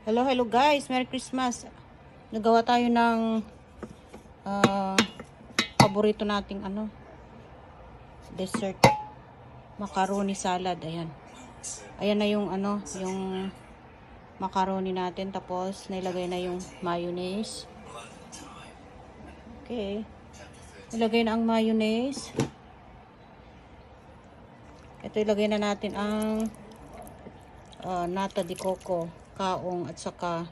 Hello, hello guys. Merry Christmas. Nagawa tayo ng paborito nating dessert. Macaroni salad. Ayan. Ayan na yung yung macaroni natin. Tapos, nilagay na yung mayonnaise. Okay. Ilagay na ang mayonnaise. Ito ilagay na natin ang nata de coco, kaong at saka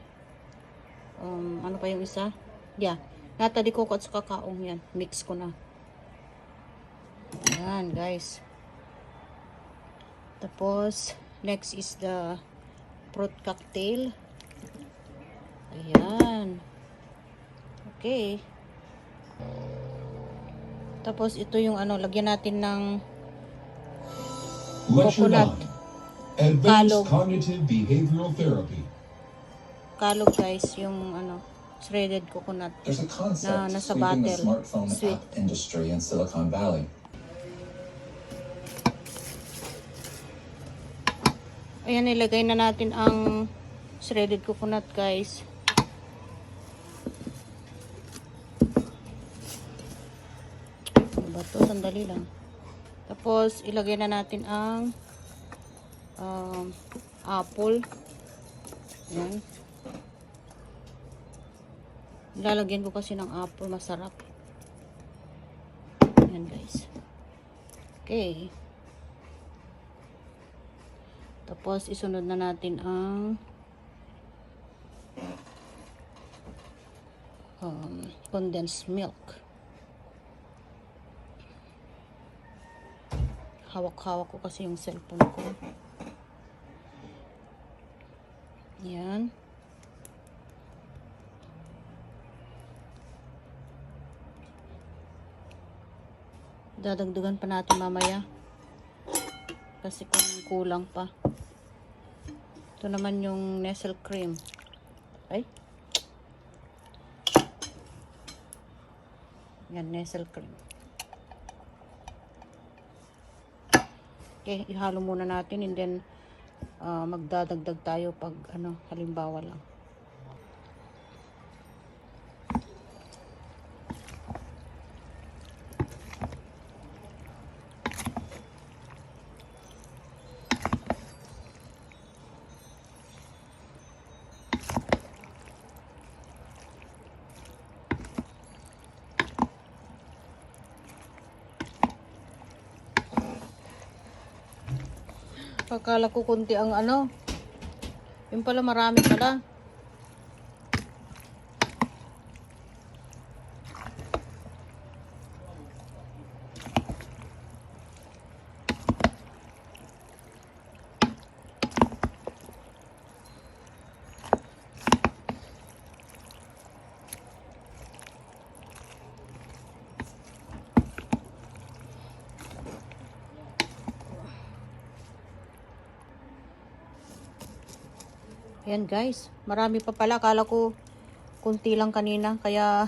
ano pa yung isa? Yeah. Nata de coco at saka kaong yan. Mix ko na. Ayan, guys. Tapos, next is the fruit cocktail. Ayan. Okay. Tapos, ito yung lagyan natin ng coconut. Advanced Cognitive Behavioral Therapy. Kalog, guys, yung shredded coconut There's a concept na nasa sweeping the bottle. smartphone Sweet. app industry in Silicon Valley. Ayan, nilagay na natin ang shredded coconut, guys. Ano ba to? Sandali lang. Tapos, ilagay na natin ang apple. Ayan. Lalagyan ko kasi ng apple, masarap. Ayan, guys. Okay. Tapos, isunod na natin ang condensed milk. Hawak-hawak ko kasi yung cellphone ko. Ayan. Dadagdagan pa natin mamaya. Kasi kung kulang pa. Ito naman yung Nestle cream. Ay. Yan, Nestle cream. Okay, ihalo muna natin and then magdadagdag tayo pag halimbawa lang. Akala ko kunti ang yung pala marami pala. Ayan, guys, marami pa pala. Akala ko kunti lang kanina, kaya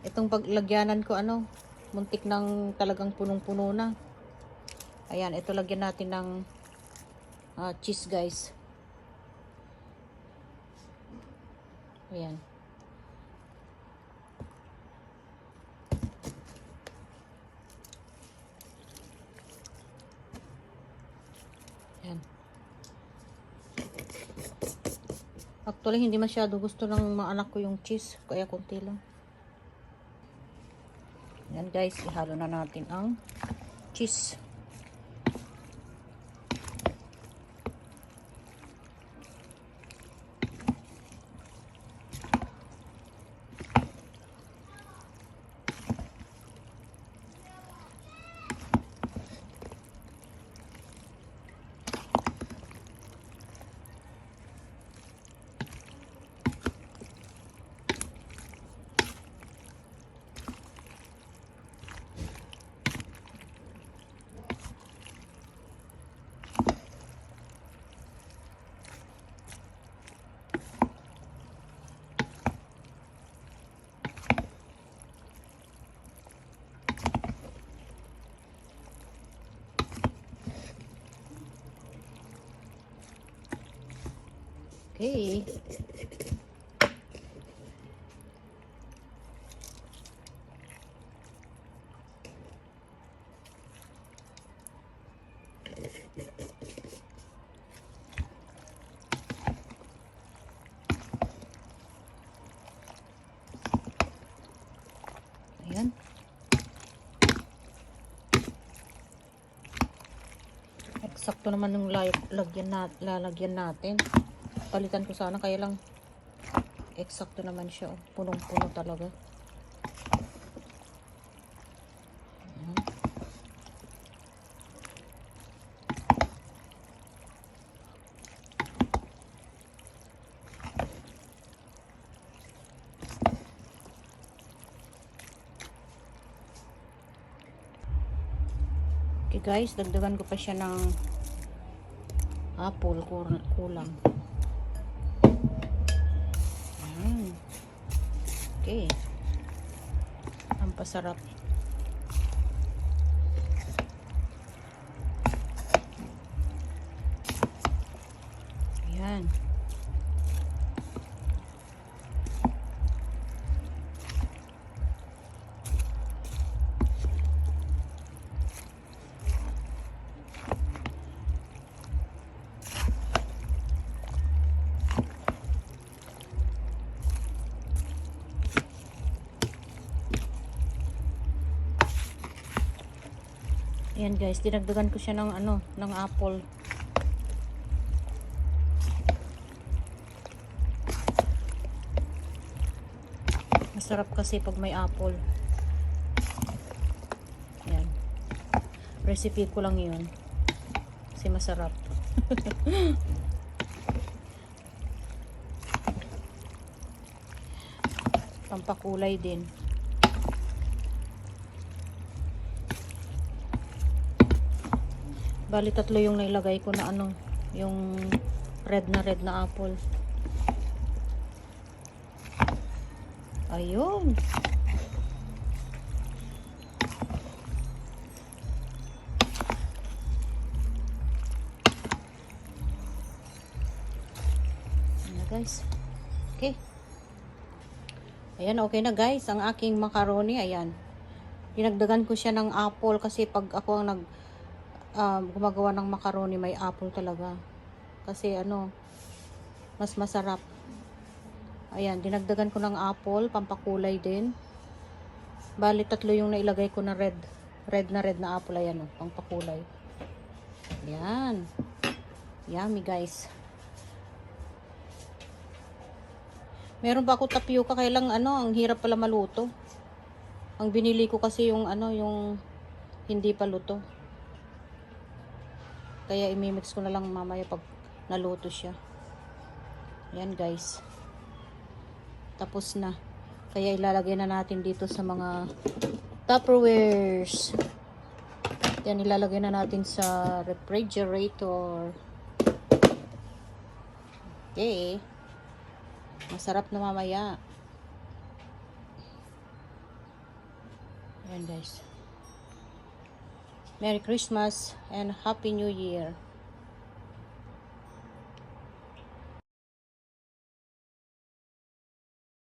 itong paglagyanan ko muntik ng talagang punong-puno na. Ayan, ito lagyan natin ng cheese, guys. Ayan. Ayan. Actually, hindi masyado gusto ng mga anak ko yung cheese, kaya konti lang. Yan, guys, ihalo na natin ang cheese. Okay. Ayan. Eksakto naman yung lalagyan natin. Palitan ko sana, kaya lang eksakto naman siya. Oh. Punong-puno talaga. Ayan. Okay guys, dagdagan ko pa siya ng apple, kulang. Okay. Ang pasarap. Ayan. Ayan guys, dinagdagan ko siya ng ng apple. Masarap kasi pag may apple. Ayan. Recipe ko lang 'yun. Kasi masarap. Pampakulay din. Bali 3 yung nailagay ko na yung red na apple. Ayun. Ayan na guys. Okay. Ayan, okay na guys. Ang aking macaroni, ayan. Dinagdagan ko siya ng apple kasi pag ako ang gumagawa ng macaroni, may apple talaga. Kasi mas masarap. Ayan, dinagdagan ko ng apple, pampakulay din. Bali 3 yung nailagay ko na red na apple. Ayan pampakulay. Ayan. Yummy guys. Meron pa ako tapioca, kaya lang ang hirap pala maluto. Ang binili ko kasi yung yung hindi pa luto. Kaya imimix ko na lang mamaya pag naluto siya. Ayan guys. Tapos na. Kaya ilalagay na natin dito sa mga Tupperwares. Yan, ilalagay na natin sa refrigerator. Okay. Masarap na mamaya. Ayan guys. Merry Christmas and Happy New Year.